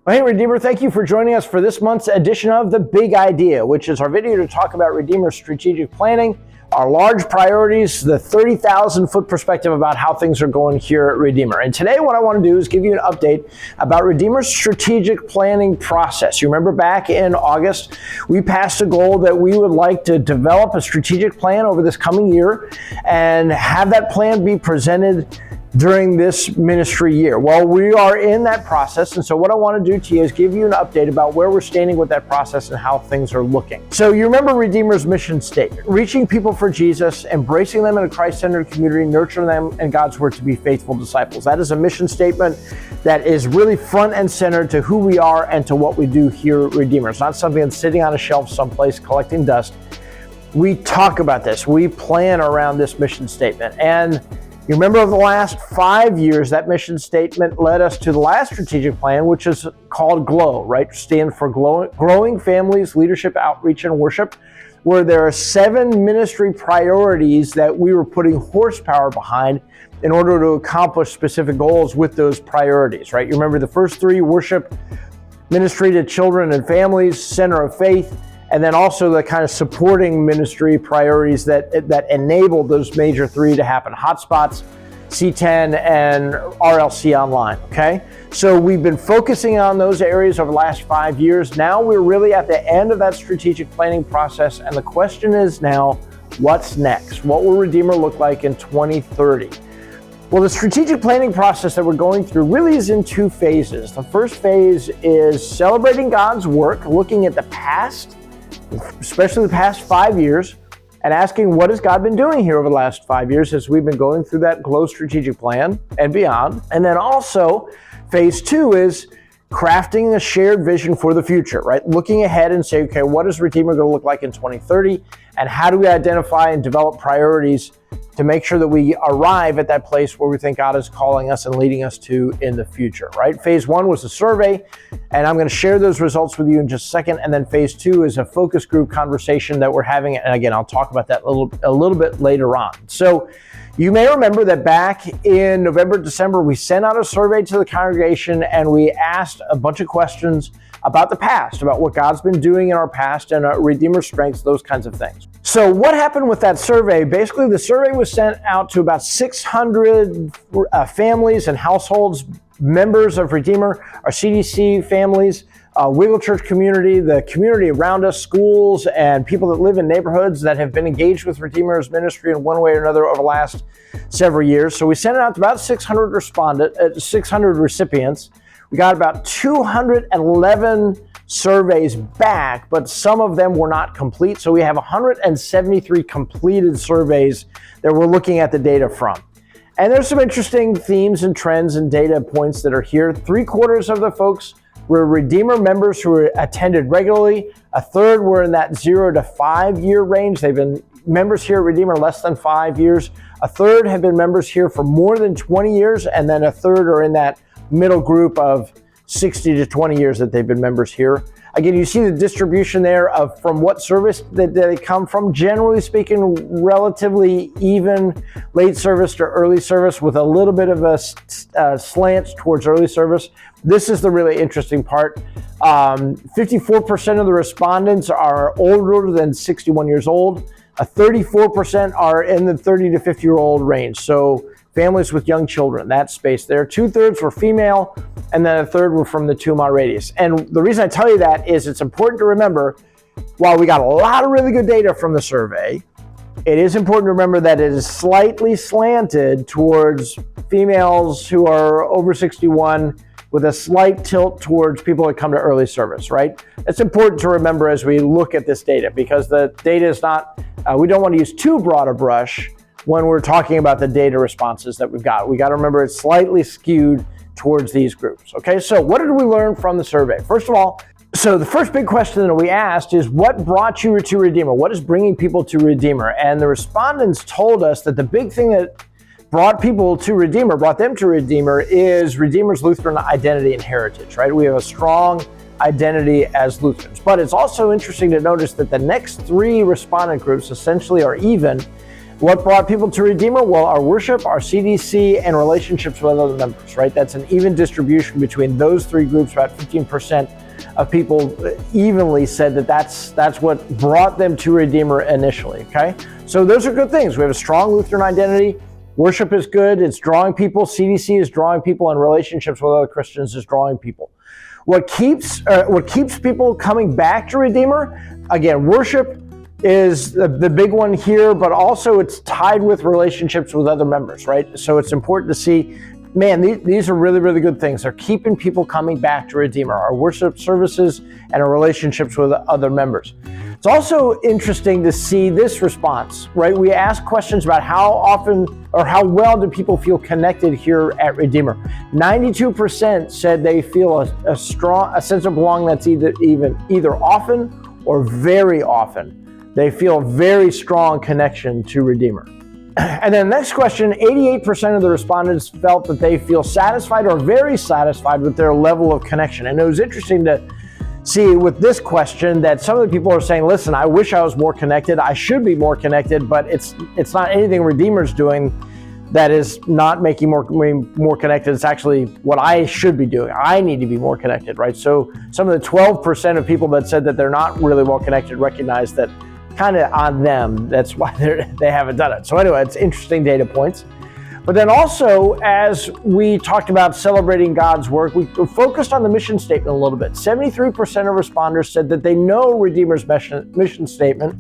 Well, hey, Redeemer, thank you for joining us for this month's edition of The Big Idea, which is our video to talk about Redeemer's strategic planning, our large priorities, the 30,000-foot perspective about how things are going here at Redeemer. And today what I want to do is give you an update about Redeemer's strategic planning process. You remember back in August, we passed a goal that we would like to develop a strategic plan over this coming year and have that plan be presented during this ministry year. Well, we are in that process, and so what I want to do to you is give you an update about where we're standing with that process and how things are looking. So you remember Redeemer's mission statement: reaching people for Jesus, embracing them in a Christ-centered community, nurturing them in God's word to be faithful disciples. That is a mission statement that is really front and center to who we are and to what we do here at Redeemer. It's not something that's sitting on a shelf someplace collecting dust. We talk about this. We plan around this mission statement. And you remember over the last 5 years, that mission statement led us to the last strategic plan, which is called GLOW, right? Stand for Growing Families, Leadership, Outreach, and Worship, where there are 7 ministry priorities that we were putting horsepower behind in order to accomplish specific goals with those priorities, right? You remember the first 3: worship, ministry to children and families, center of faith, and then also the kind of supporting ministry priorities that enable those major 3 to happen: hotspots, C10, and RLC online, okay? So we've been focusing on those areas over the last 5 years. Now we're really at the end of that strategic planning process, and the question is now, what's next? What will Redeemer look like in 2030? Well, the strategic planning process that we're going through really is in 2 phases. The first phase is celebrating God's work, looking at the past, especially the past 5 years, and asking what has God been doing here over the last 5 years as we've been going through that GLOW strategic plan and beyond. And then also phase 2 is crafting a shared vision for the future, right? Looking ahead and say, okay, what is Redeemer going to look like in 2030? And how do we identify and develop priorities to make sure that we arrive at that place where we think God is calling us and leading us to in the future, right? Phase 1 was a survey, and I'm going to share those results with you in just a second. And then phase 2 is a focus group conversation that we're having. And again, I'll talk about that a little bit later on. So you may remember that back in November, December, we sent out a survey to the congregation and we asked a bunch of questions about the past, about what God's been doing in our past and our Redeemer strengths, those kinds of things. So what happened with that survey? Basically, the survey was sent out to about 600 families and households, members of Redeemer, our CDC families, Wiggle Church community, the community around us, schools, and people that live in neighborhoods that have been engaged with Redeemer's ministry in one way or another over the last several years. So we sent it out to about 600 recipients. We got about 211 surveys back, but some of them were not complete. So we have 173 completed surveys that we're looking at the data from. And there's some interesting themes and trends and data points that are here. 3/4 of the folks were Redeemer members who attended regularly. 1/3 were in that 0 to 5 year range. They've been members here at Redeemer less than 5 years. 1/3 have been members here for more than 20 years. And then 1/3 are in that middle group of 60 to 20 years that they've been members here. Again, you see the distribution there of from what service that they come from. Generally speaking, relatively even late service to early service with a little bit of a slant towards early service. This is the really interesting part. 54% of the respondents are older than 61 years old. 34% are in the 30 to 50-year-old range. So families with young children, that space there. 2/3 were female, and then 1/3 were from the 2-mile radius. And the reason I tell you that is it's important to remember, while we got a lot of really good data from the survey, it is important to remember that it is slightly slanted towards females who are over 61 with a slight tilt towards people that come to early service, right? It's important to remember as we look at this data, because the data is not, we don't want to use too broad a brush when we're talking about the data responses that we've got. We got to remember it's slightly skewed towards these groups. Okay, so what did we learn from the survey? First of all, so the first big question that we asked is, what brought you to Redeemer? What is bringing people to Redeemer? And the respondents told us that the big thing that brought them to Redeemer, is Redeemer's Lutheran identity and heritage, right? We have a strong identity as Lutherans. But it's also interesting to notice that the next 3 respondent groups essentially are even. What brought people to Redeemer? Well, our worship, our CDC, and relationships with other members, right? That's an even distribution between those three groups. About 15% of people evenly said that that's what brought them to Redeemer initially, okay? So those are good things. We have a strong Lutheran identity. Worship is good. It's drawing people. CDC is drawing people, and relationships with other Christians is drawing people. What keeps people coming back to Redeemer? Again, worship is the big one here, but also it's tied with relationships with other members, right? So it's important to see, man, these are really, really good things. They're keeping people coming back to Redeemer, our worship services and our relationships with other members. It's also interesting to see this response, right? We ask questions about how often or how well do people feel connected here at Redeemer. 92% said they feel a sense of belonging that's either often or very often. They feel a very strong connection to Redeemer. And then the next question, 88% of the respondents felt that they feel satisfied or very satisfied with their level of connection. And it was interesting to see with this question that some of the people are saying, listen, I wish I was more connected. I should be more connected, but it's not anything Redeemer's doing that is not making me more connected. It's actually what I should be doing. I need to be more connected, right? So some of the 12% of people that said that they're not really well connected recognize that kind of on them. That's why they haven't done it. So anyway, it's interesting data points. But then also, as we talked about celebrating God's work, we focused on the mission statement a little bit. 73% of responders said that they know Redeemer's mission statement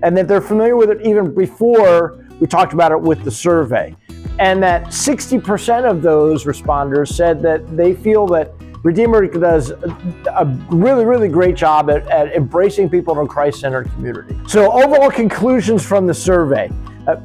and that they're familiar with it even before we talked about it with the survey. And that 60% of those responders said that they feel that Redeemer does a really, really great job at embracing people in a Christ-centered community. So overall conclusions from the survey.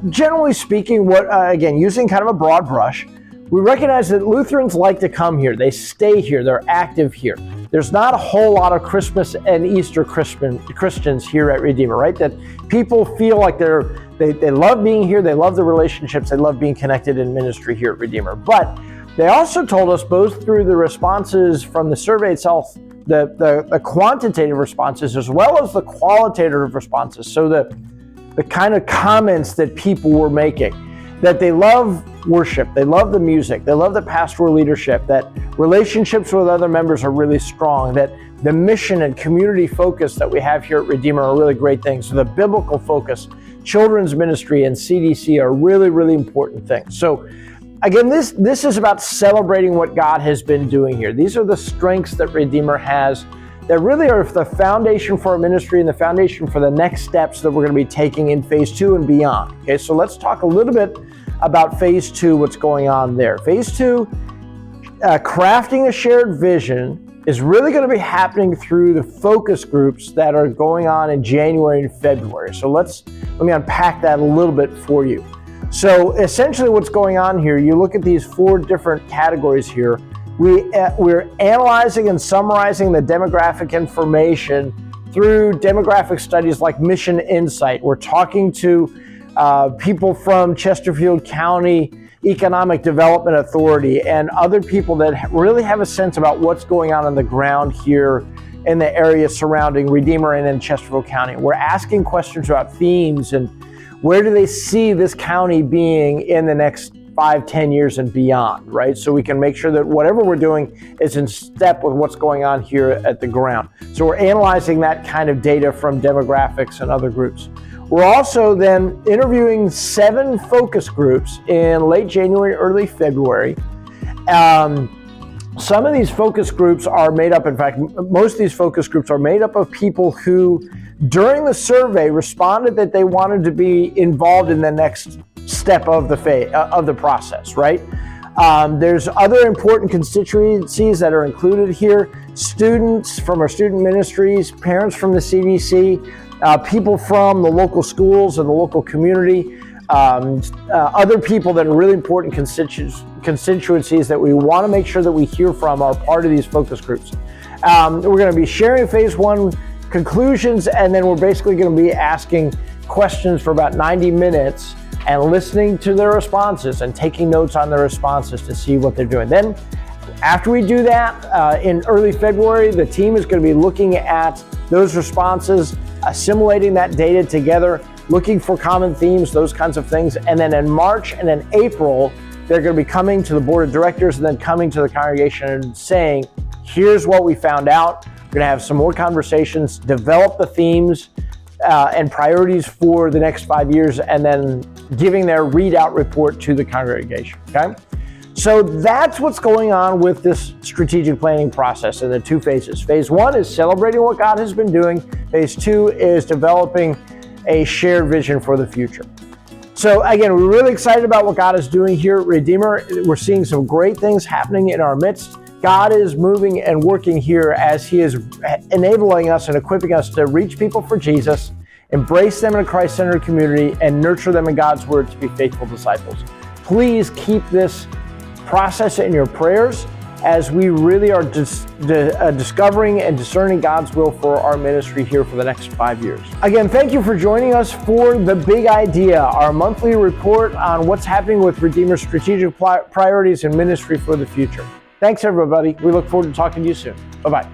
Generally speaking, again, using kind of a broad brush, we recognize that Lutherans like to come here. They stay here. They're active here. There's not a whole lot of Christmas and Easter Christians here at Redeemer, right? That people feel like they love being here. They love the relationships. They love being connected in ministry here at Redeemer. But they also told us, both through the responses from the survey itself, the quantitative responses as well as the qualitative responses, so the kind of comments that people were making, that they love worship, they love the music, they love the pastoral leadership, that relationships with other members are really strong, that the mission and community focus that we have here at Redeemer are really great things. So the biblical focus, children's ministry, and CDC are really, really important things. So again, this is about celebrating what God has been doing here. These are the strengths that Redeemer has that really are the foundation for our ministry and the foundation for the next steps that we're going to be taking in phase 2 and beyond. Okay, so let's talk a little bit about phase 2, what's going on there. Phase 2, crafting a shared vision, is really going to be happening through the focus groups that are going on in January and February. So let me unpack that a little bit for you. So essentially what's going on here, you look at these 4 different categories here. We're analyzing and summarizing the demographic information through demographic studies like Mission Insight. We're talking to people from Chesterfield County Economic Development Authority and other people that really have a sense about what's going on the ground here in the area surrounding Redeemer and in Chesterfield County. We're asking questions about themes and where do they see this county being in the next 5-10 years and beyond, right? So we can make sure that whatever we're doing is in step with what's going on here at the ground. So we're analyzing that kind of data from demographics and other groups. We're also then interviewing 7 focus groups in late January, early February. Some of these focus groups are made up, in fact, most of these focus groups are made up of people who, during the survey, responded that they wanted to be involved in the next step of the process, right? There's other important constituencies that are included here: students from our student ministries, parents from the CDC, people from the local schools and the local community, other people that are really important constituencies that we want to make sure that we hear from are part of these focus groups. We're going to be sharing phase 1 conclusions, and then we're basically going to be asking questions for about 90 minutes and listening to their responses and taking notes on their responses to see what they're doing. Then after we do that, in early February, the team is going to be looking at those responses, assimilating that data together, looking for common themes, those kinds of things. And then in March and in April, they're going to be coming to the board of directors and then coming to the congregation and saying, here's what we found out. We're going to have some more conversations, develop the themes and priorities for the next 5 years, and then giving their readout report to the congregation, okay? So that's what's going on with this strategic planning process in the 2 phases. Phase 1 is celebrating what God has been doing. Phase 2 is developing a shared vision for the future. So again, we're really excited about what God is doing here at Redeemer. We're seeing some great things happening in our midst. God is moving and working here as He is enabling us and equipping us to reach people for Jesus, embrace them in a Christ-centered community, and nurture them in God's Word to be faithful disciples. Please keep this process in your prayers as we really are discovering and discerning God's will for our ministry here for the next 5 years. Again, thank you for joining us for The Big Idea, our monthly report on what's happening with Redeemer's strategic priorities and ministry for the future. Thanks, everybody. We look forward to talking to you soon. Bye-bye.